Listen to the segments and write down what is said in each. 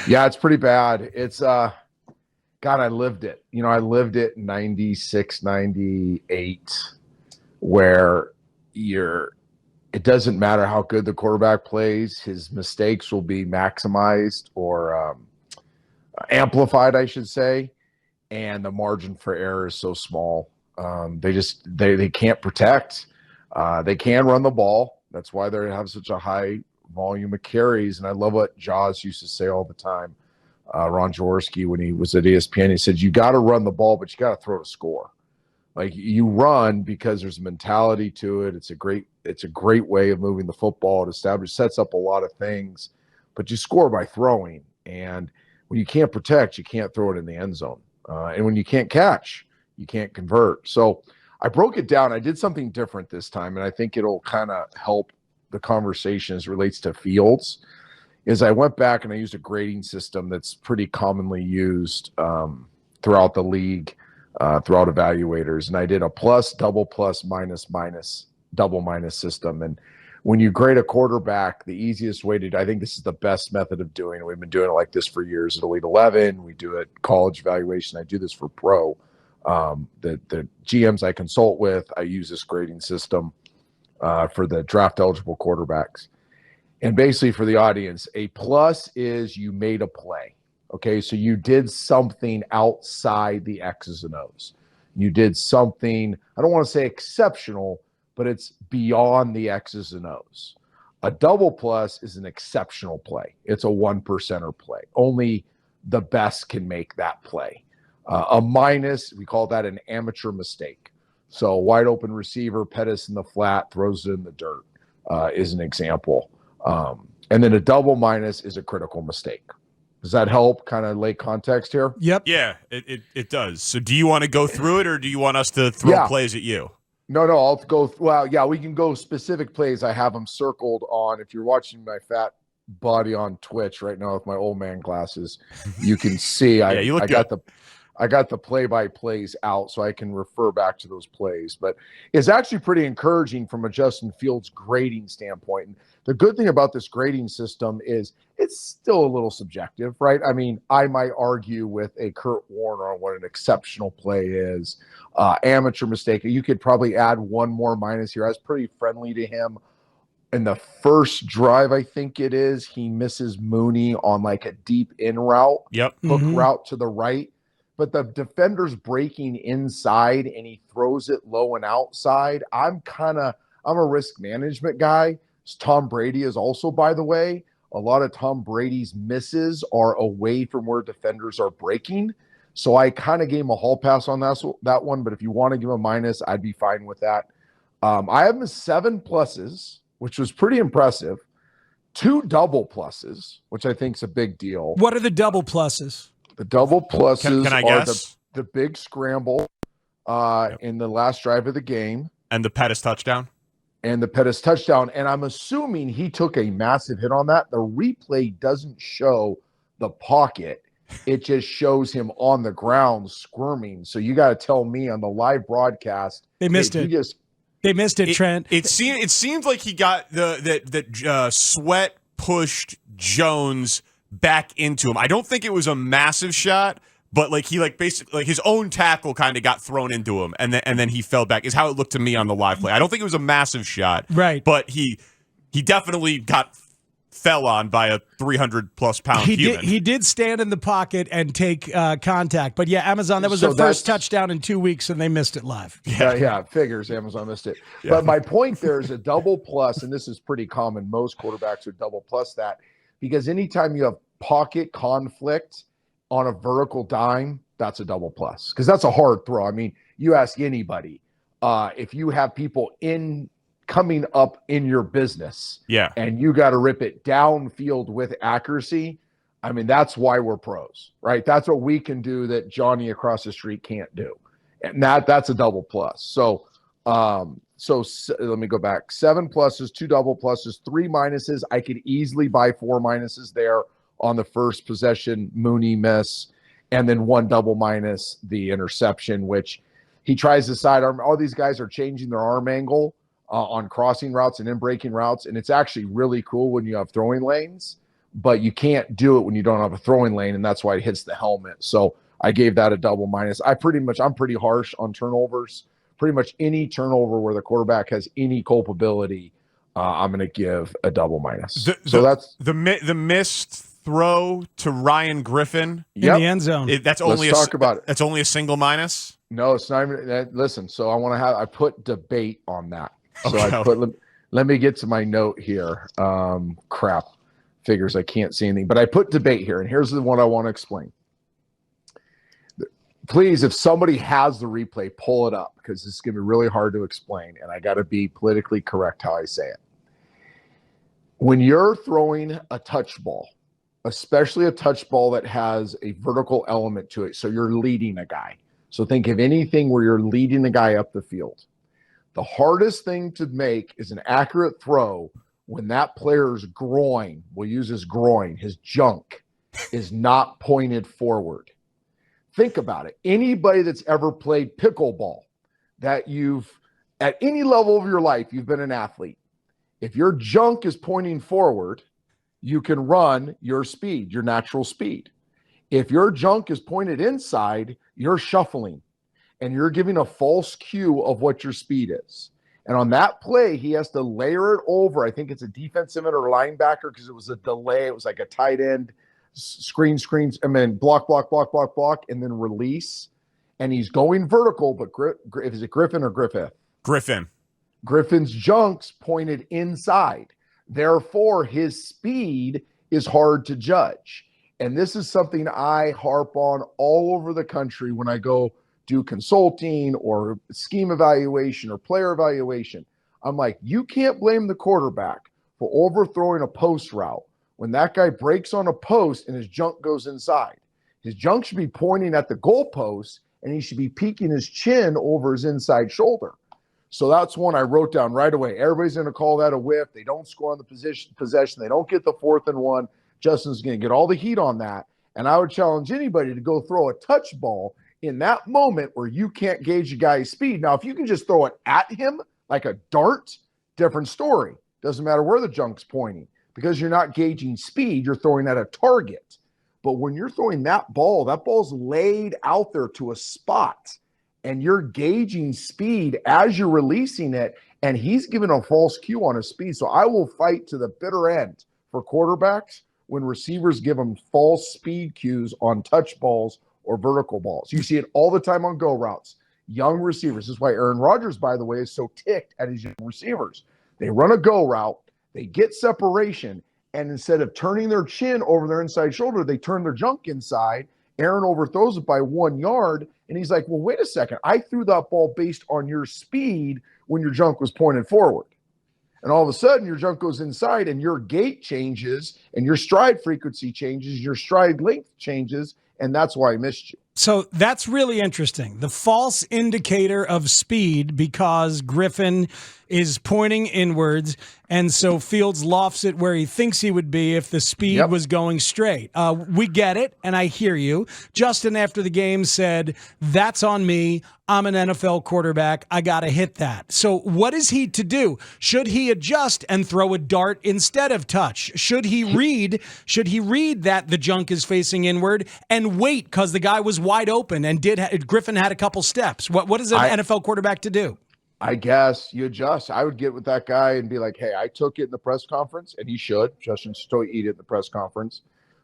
Yeah, it's pretty bad. It's God, I lived it. I lived it in 96, 98, where it doesn't matter how good the quarterback plays, his mistakes will be maximized or amplified, I should say, and the margin for error is so small. They can't protect. They can run the ball. That's why they have such a high volume of carries. And I love what Jaws used to say all the time. Ron Jaworski, when he was at ESPN, he said, you got to run the ball, but you got to throw to score. Like, you run because there's a mentality to it. It's a great way of moving the football. It sets up a lot of things, but you score by throwing. And when you can't protect, you can't throw it in the end zone. And when you can't catch, you can't convert. So I broke it down. I did something different this time, and I think it'll kind of help the conversation as it relates to fields. Is I went back and I used a grading system that's pretty commonly used throughout the league, throughout evaluators. And I did a plus, double plus, minus, minus, double minus system. And when you grade a quarterback, the easiest way I think this is the best method of doing it. We've been doing it like this for years at Elite 11. We do it college evaluation. I do this for pro. The GMs I consult with, I use this grading system for the draft eligible quarterbacks. And basically, for the audience, a plus is you made a play. Okay, so you did something outside the X's and O's. You did something, I don't want to say exceptional, but it's beyond the X's and O's. A double plus is an exceptional play. It's a 1%er play. Only the best can make that play. A minus, we call that an amateur mistake. So wide open receiver, Pettis in the flat, throws it in the dirt is an example. And then a double minus is a critical mistake. Does that help kind of lay context here? Yep. Yeah, it does. So do you want to go through it, or do you want us to throw plays at you? No, I'll go. Well, yeah, we can go specific plays. I have them circled on. If you're watching my fat body on Twitch right now with my old man glasses, you can see I got the play-by-plays out so I can refer back to those plays. But it's actually pretty encouraging from a Justin Fields grading standpoint. And the good thing about this grading system is it's still a little subjective, right? I mean, I might argue with a Kurt Warner on what an exceptional play is. Amateur mistake. You could probably add one more minus here. I was pretty friendly to him. In the first drive, I think it is, he misses Mooney on like a deep in route. Yep. Hook route to the right. But the defender's breaking inside and he throws it low and outside. I'm a risk management guy. Tom Brady is also, by the way. A lot of Tom Brady's misses are away from where defenders are breaking. So I kind of gave him a hall pass on that one. But if you want to give him a minus, I'd be fine with that. I have him 7 pluses, which was pretty impressive. 2 double pluses, which I think is a big deal. What are the double pluses? The double pluses can I are guess? the big scramble in the last drive of the game. And the Pettis touchdown. And I'm assuming he took a massive hit on that. The replay doesn't show the pocket. It just shows him on the ground squirming. So you got to tell me on the live broadcast. They missed it. They missed it, Trent. It seemed like he got that Sweat pushed Jones back into him. I don't think it was a massive shot, but basically his own tackle kind of got thrown into him, and then he fell back. Is how it looked to me on the live play. I don't think it was a massive shot, right? But he definitely fell on by a 300+ pound human. He did stand in the pocket and take contact. But yeah, Amazon, that was their first touchdown in 2 weeks, and they missed it live. Yeah, figures Amazon missed it. Yeah. But my point there is a double plus, and this is pretty common. Most quarterbacks would double plus that. Because anytime you have pocket conflict on a vertical dime, that's a double plus. Because that's a hard throw. I mean, you ask anybody, if you have people coming up in your business, and you got to rip it downfield with accuracy, I mean, that's why we're pros, right? That's what we can do that Johnny across the street can't do. And that's a double plus. So let me go back. 7 pluses, 2 double pluses, 3 minuses. I could easily buy 4 minuses there on the first possession, Mooney miss, and then 1 double minus, the interception, which he tries to sidearm. All these guys are changing their arm angle on crossing routes and in breaking routes, and it's actually really cool when you have throwing lanes. but you can't do it when you don't have a throwing lane, and that's why it hits the helmet. So I gave that a double minus. I'm pretty harsh on turnovers. Pretty much any turnover where the quarterback has any culpability, I'm going to give a double minus. That's the missed throw to Ryan Griffin in the end zone. Let's talk about it. That's only a single minus. No, it's not even. Listen, so I put debate on that. So let me get to my note here. Crap, figures I can't see anything, but I put debate here, and here's the one I want to explain. Please, if somebody has the replay, pull it up, because this is going to be really hard to explain, and I got to be politically correct how I say it. When you're throwing a touch ball, especially a touch ball that has a vertical element to it, so you're leading a guy. So think of anything where you're leading a guy up the field. The hardest thing to make is an accurate throw when that player's groin, we'll use his groin, his junk, is not pointed forward. Think about it. Anybody that's ever played pickleball, that at any level of your life, you've been an athlete. If your junk is pointing forward, you can run your speed, your natural speed. If your junk is pointed inside, you're shuffling and you're giving a false cue of what your speed is. And on that play, he has to layer it over. I think it's a defensive end or linebacker, because it was a delay. It was like a tight end. Screens, and then block, and then release. And he's going vertical, but is it Griffin or Griffith? Griffin. Griffin's junk's pointed inside. Therefore, his speed is hard to judge. And this is something I harp on all over the country when I go do consulting or scheme evaluation or player evaluation. I'm like, you can't blame the quarterback for overthrowing a post route when that guy breaks on a post and his junk goes inside. His junk should be pointing at the goalpost, and he should be peeking his chin over his inside shoulder. So that's one I wrote down right away. Everybody's going to call that a whiff. They don't score on the possession. They don't get the 4th and 1. Justin's going to get all the heat on that. And I would challenge anybody to go throw a touch ball in that moment where you can't gauge a guy's speed. Now, if you can just throw it at him like a dart, different story. Doesn't matter where the junk's pointing. Because you're not gauging speed, you're throwing at a target. But when you're throwing that ball's laid out there to a spot, and you're gauging speed as you're releasing it, and he's given a false cue on his speed. So I will fight to the bitter end for quarterbacks when receivers give them false speed cues on touch balls or vertical balls. You see it all the time on go routes. Young receivers. This is why Aaron Rodgers, by the way, is so ticked at his young receivers. They run a go route. They get separation, and instead of turning their chin over their inside shoulder, they turn their junk inside. Aaron overthrows it by 1 yard, and he's like, well, wait a second. I threw that ball based on your speed when your junk was pointed forward. And all of a sudden, your junk goes inside, and your gait changes, and your stride frequency changes, your stride length changes, and that's why I missed you. So that's really interesting. The false indicator of speed, because Griffin is pointing inwards, and so Fields lofts it where he thinks he would be if the speed was going straight. We get it, and I hear you. Justin, after the game, said, that's on me. I'm an NFL quarterback. I got to hit that. So what is he to do? Should he adjust and throw a dart instead of touch? Should he read that the junk is facing inward and wait because the guy was wide open and Griffin had a couple steps? What is an NFL quarterback to do? I guess you adjust. I would get with that guy and be like, hey, I took it in the press conference, and he should. Justin should eat it in the press conference.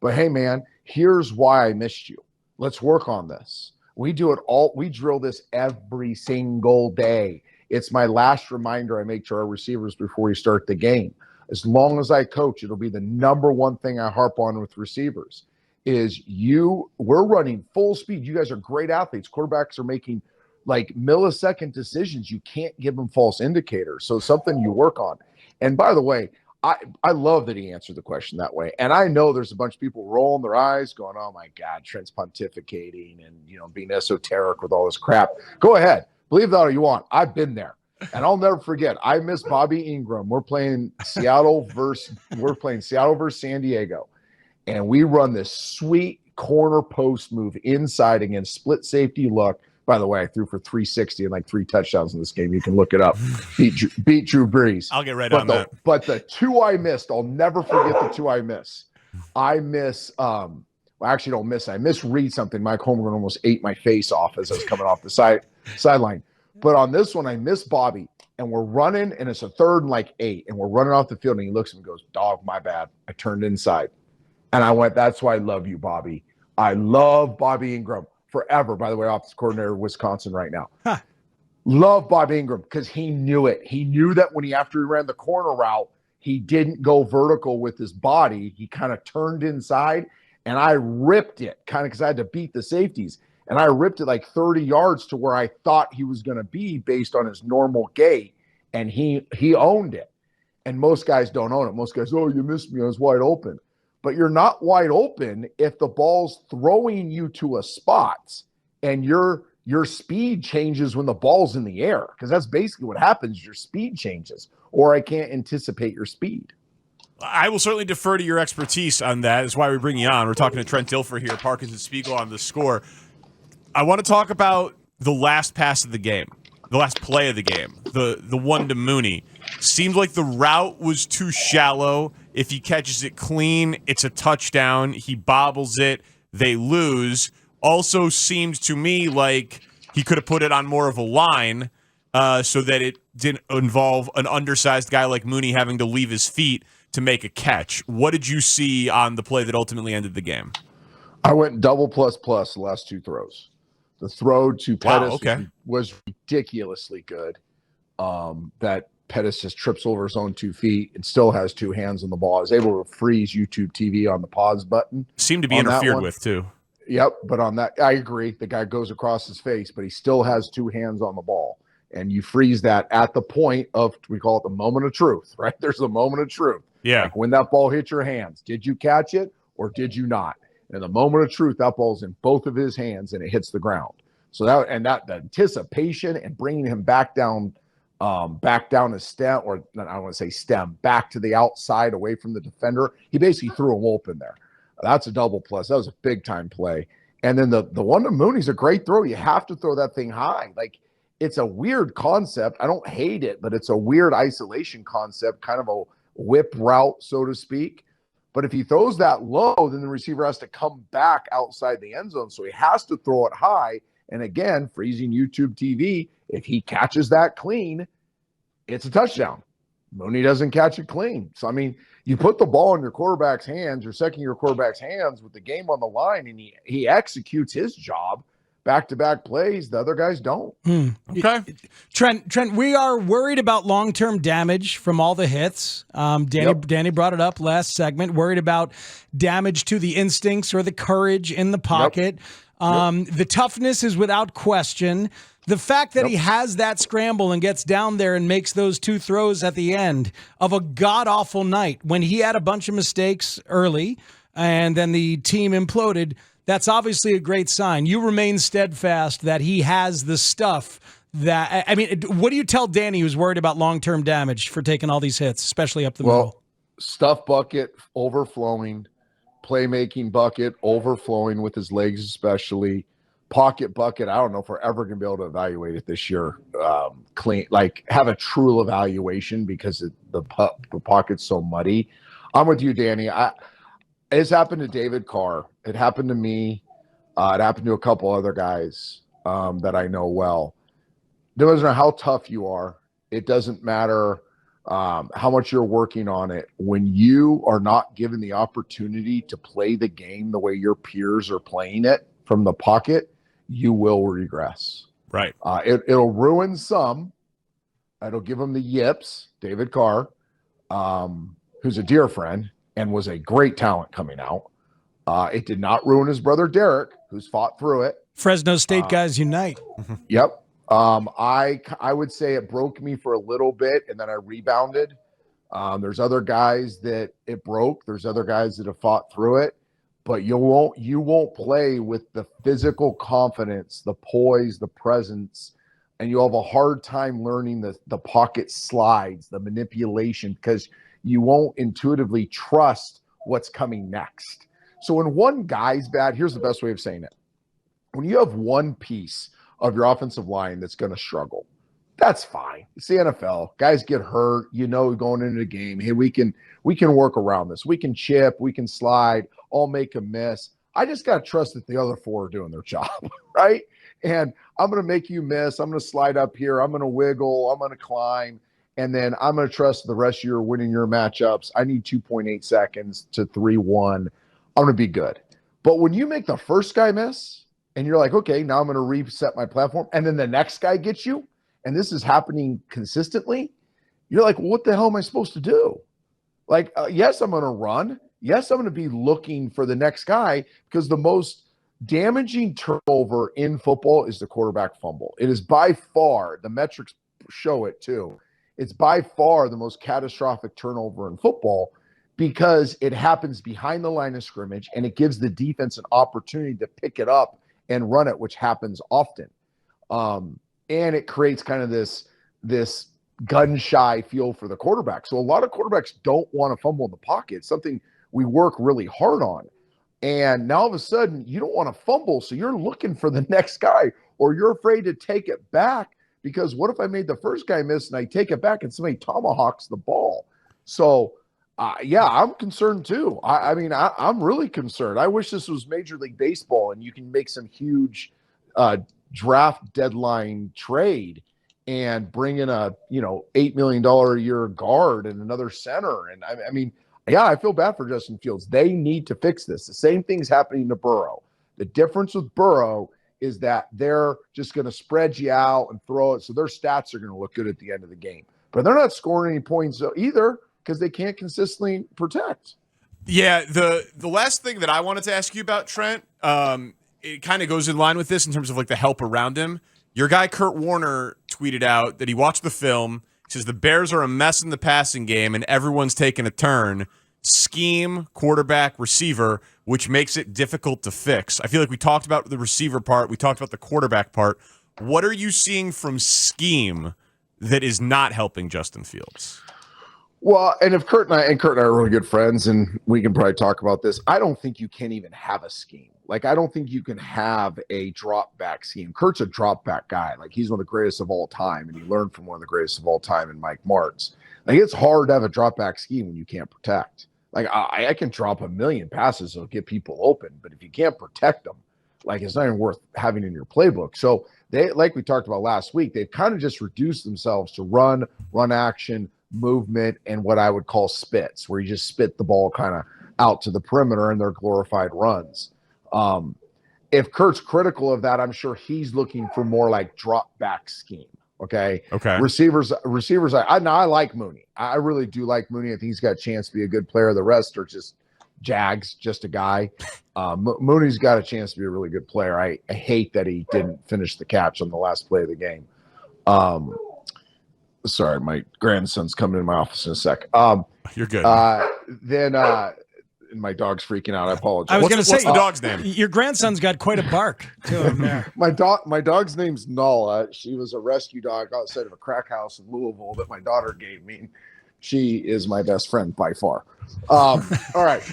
But hey, man, here's why I missed you. Let's work on this. We do it all. We drill this every single day. It's my last reminder I make to our receivers before we start the game. As long as I coach, it'll be the number one thing I harp on with receivers is we're running full speed. You guys are great athletes. Quarterbacks are making like millisecond decisions. You can't give them false indicators. So something you work on. And by the way, I love that he answered the question that way. And I know there's a bunch of people rolling their eyes going, oh my God, Trent's pontificating and, being esoteric with all this crap. Go ahead. Believe that all you want. I've been there. And I'll never forget. I miss Bobby Ingram. We're playing Seattle versus San Diego. And we run this sweet corner post move inside against split safety look. By the way, I threw for 360 and like 3 touchdowns in this game. You can look it up. Beat Drew Brees. I'll get right on that. But the 2 I missed, I'll never forget the 2 I missed. I miss well, I actually don't miss. I misread something. Mike Holmgren almost ate my face off as I was coming off the sideline. But on this one, I miss Bobby, and we're running, and it's a 3rd and like 8, and we're running off the field, and he looks at me and goes, "Dog, my bad. I turned inside." And I went, "That's why I love you, Bobby. I love Bobby Ingram forever." By the way, offensive coordinator of Wisconsin right now. Huh. Love Bobby Ingram because he knew it. He knew that after he ran the corner route, he didn't go vertical with his body. He kind of turned inside. And I ripped it kind of because I had to beat the safeties. And I ripped it like 30 yards to where I thought he was going to be based on his normal gait. And he owned it. And most guys don't own it. Most guys, "Oh, you missed me. I was wide open." But you're not wide open if the ball's throwing you to a spot and your speed changes when the ball's in the air. Because that's basically what happens. Your speed changes. Or I can't anticipate your speed. I will certainly defer to your expertise on that. That's why we bring you on. We're talking to Trent Dilfer here, Parkins Spiegel on The Score. I want to talk about the last pass of the game, the last play of the game, the one to Mooney. Seems like the route was too shallow. If he catches it clean, it's a touchdown. He bobbles it, they lose. Also seems to me like he could have put it on more of a line so that it didn't involve an undersized guy like Mooney having to leave his feet to make a catch. What did you see on the play that ultimately ended the game? I went double plus the last 2 throws. The throw to Pettis was ridiculously good. That Pettis just trips over his own 2 feet and still has 2 hands on the ball. I was able to freeze YouTube TV on the pause button. Seemed to be interfered with too. Yep, but on that, I agree. The guy goes across his face, but he still has 2 hands on the ball. And you freeze that at the point of, we call it the moment of truth, right? There's a moment of truth. Yeah. Like when that ball hit your hands, did you catch it or did you not? And the moment of truth, that ball's in both of his hands and it hits the ground. So that the anticipation and bringing him back down to stem, or I don't want to say stem, back to the outside away from the defender. He basically threw him open there. That's a double plus. That was a big time play. And then the one to Mooney's a great throw. You have to throw that thing high. Like, it's a weird concept. I don't hate it, but it's a weird isolation concept, kind of a whip route, so to speak. But if he throws that low, then the receiver has to come back outside the end zone. So he has to throw it high. And again, freezing YouTube TV, if he catches that clean, it's a touchdown. Mooney doesn't catch it clean. So, I mean, you put the ball in your quarterback's hands, your second-year quarterback's hands with the game on the line, and he executes his job. Back-to-back plays, the other guys don't. Okay. Trent, we are worried about long-term damage from all the hits. Danny brought it up last segment, worried about damage to the instincts or the courage in the pocket. The toughness is without question. The fact that he has that scramble and gets down there and makes those 2 throws at the end of a god-awful night when he had a bunch of mistakes early and then the team imploded, that's obviously a great sign. You remain steadfast that he has the stuff that, I mean, what do you tell Danny who's worried about long-term damage for taking all these hits, especially up the middle? Stuff bucket overflowing, playmaking bucket overflowing with his legs especially, pocket bucket. I don't know if we're ever going to be able to evaluate it this year. Clean, like have a true evaluation because the pocket's so muddy. I'm with you, Danny. It's happened to David Carr. It happened to me. It happened to a couple other guys that I know well. It doesn't matter how tough you are. It doesn't matter how much you're working on it. When you are not given the opportunity to play the game the way your peers are playing it from the pocket, you will regress. Right. It'll ruin some. It'll give him the yips. David Carr, who's a dear friend and was a great talent coming out. It did not ruin his brother Derek, who's fought through it. Fresno State guys unite. Yep. I would say it broke me for a little bit, and then I rebounded. There's other guys that it broke. There's other guys that have fought through it, but you won't play with the physical confidence, the poise, the presence, and you'll have a hard time learning the pocket slides, the manipulation, because you won't intuitively trust what's coming next. So when one guy's bad, here's the best way of saying it. When you have one piece of your offensive line that's going to struggle, That's fine. It's the NFL. Guys get hurt. Going into the game, hey, we can work around this. We can chip. We can slide. I'll make a miss. I just got to trust that the other four are doing their job, right? And I'm going to make you miss. I'm going to slide up here. I'm going to wiggle. I'm going to climb. And then I'm going to trust the rest of you are winning your matchups. I need 2.8 seconds to 3-1. I'm going to be good. But when you make the first guy miss and you're like, okay, now I'm going to reset my platform, and then the next guy gets you, and this is happening consistently, you're like, well, what the hell am I supposed to do? Like, yes, I'm going to run. Yes, I'm going to be looking for the next guy, because the most damaging turnover in football is the quarterback fumble. It is by far, the metrics show it too, it's by far the most catastrophic turnover in football, because it happens behind the line of scrimmage and it gives the defense an opportunity to pick it up and run it, which happens often. And it creates kind of this gun-shy feel for the quarterback. So a lot of quarterbacks don't want to fumble in the pocket. It's something we work really hard on. And now all of a sudden you don't want to fumble, so you're looking for the next guy, or you're afraid to take it back, because what if I made the first guy miss and I take it back and somebody tomahawks the ball? So, yeah, I'm concerned too. I'm really concerned. I wish this was Major League Baseball and you can make some huge draft deadline trade and bring in a $8 million a year guard and another center. And I feel bad for Justin Fields. They need to fix this. The same thing's happening to Burrow. The difference with Burrow is that they're just going to spread you out and throw it, so their stats are going to look good at the end of the game. But they're not scoring any points either, because they can't consistently protect. Yeah, the last thing that I wanted to ask you about, Trent, it kind of goes in line with this in terms of like the help around him. Your guy Kurt Warner tweeted out that he watched the film. He says the Bears are a mess in the passing game and everyone's taking a turn. Scheme, quarterback, receiver, which makes it difficult to fix. I feel like we talked about the receiver part. We talked about the quarterback part. What are you seeing from scheme that is not helping Justin Fields? Well, and if Kurt and I are really good friends, and we can probably talk about this, I don't think you can even have a scheme. Like, I don't think you can have a drop back scheme. Kurt's a drop back guy. Like, he's one of the greatest of all time, and he learned from one of the greatest of all time in Mike Martz. Like, it's hard to have a drop back scheme when you can't protect. Like, I can drop a million passes that'll get people open, but if you can't protect them, like, it's not even worth having in your playbook. So they, like we talked about last week, they've kind of just reduced themselves to run action, movement, and what I would call spits, where you just spit the ball kind of out to the perimeter in their glorified runs. If Kurt's critical of that, I'm sure he's looking for more like drop back scheme. Okay. Receivers. I like Mooney. I really do like Mooney. I think he's got a chance to be a good player. The rest are just Jags, just a guy. Mooney's got a chance to be a really good player. I hate that he didn't finish the catch on the last play of the game. Sorry, my grandson's coming in my office in a sec. You're good. Then my dog's freaking out. I apologize. I was going to say, what's the dog's name? Your grandson's got quite a bark to him there. My dog's name's Nala. She was a rescue dog outside of a crack house in Louisville that my daughter gave me. She is my best friend by far. All right.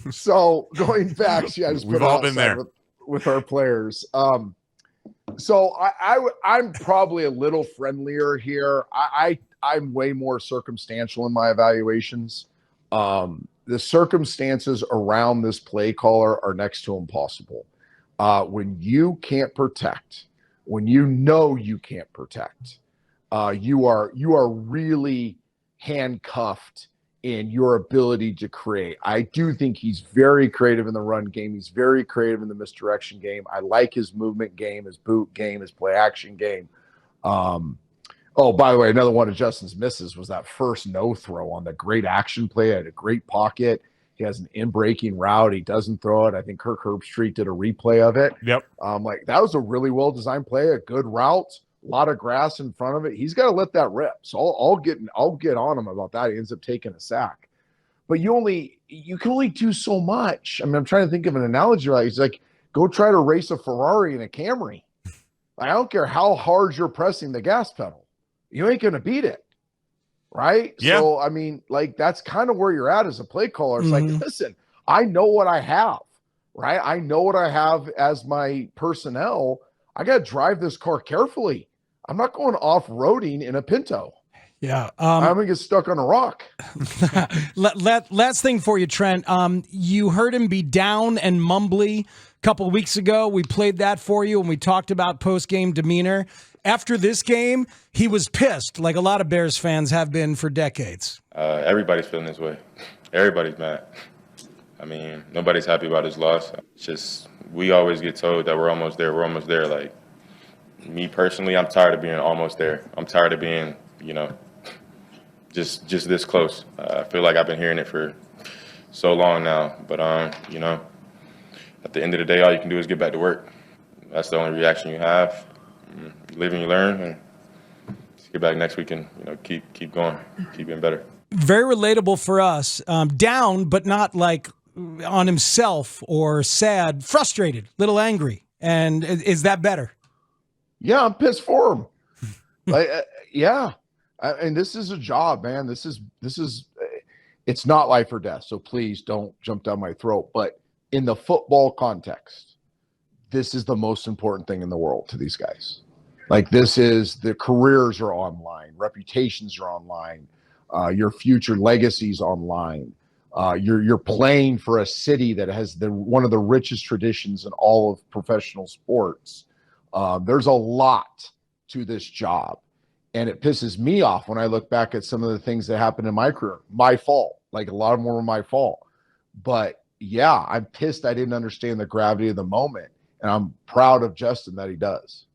So going back, I just we've all been there with our players. So I'm probably a little friendlier here. I'm way more circumstantial in my evaluations. The circumstances around this play caller are next to impossible. When you can't protect, when you can't protect, you are really handcuffed in your ability to create. I do think he's very creative in the run game. He's very creative in the misdirection game. I like his movement game, his boot game, his play action game. Oh, by the way, another one of Justin's misses was that first no throw on the great action play. Had a great pocket. He has an in-breaking route. He doesn't throw it. I think Kirk Herbstreit did a replay of it. Yep. Like, that was a really well-designed play, a good route, a lot of grass in front of it. He's got to let that rip. So I'll get on him about that. He ends up taking a sack. But you can only do so much. I mean, I'm trying to think of an analogy. Right? He's like, go try to race a Ferrari in a Camry. I don't care how hard you're pressing the gas pedal. You ain't going to beat it, right? Yeah. So, I mean, like, that's kind of where you're at as a play caller. It's like, listen, I know what I have, right? I know what I have as my personnel. I got to drive this car carefully. I'm not going off-roading in a Pinto. Yeah. I'm going to get stuck on a rock. Last thing for you, Trent. You heard him be down and mumbly a couple weeks ago. We played that for you, and we talked about post-game demeanor. After this game, he was pissed, like a lot of Bears fans have been for decades. Everybody's feeling this way. Everybody's mad. I mean, nobody's happy about his loss. It's just, we always get told that we're almost there. We're almost there. Like, me personally, I'm tired of being almost there. I'm tired of being, just this close. I feel like I've been hearing it for so long now. But, at the end of the day, all you can do is get back to work. That's the only reaction you have. You live and you learn, and just get back next week and, keep going, keep getting better. Very relatable for us. Down, but not like on himself or sad, frustrated, little angry. And is that better? Yeah, I'm pissed for him. And this is a job, man. This is it's not life or death. So please don't jump down my throat. But in the football context, this is the most important thing in the world to these guys. Like, this is, the careers are online, reputations are online, your future legacies online. You're playing for a city that has one of the richest traditions in all of professional sports. There's a lot to this job, and it pisses me off when I look back at some of the things that happened in my career. My fault, like a lot of them were my fault. But yeah, I'm pissed I didn't understand the gravity of the moment, and I'm proud of Justin that he does.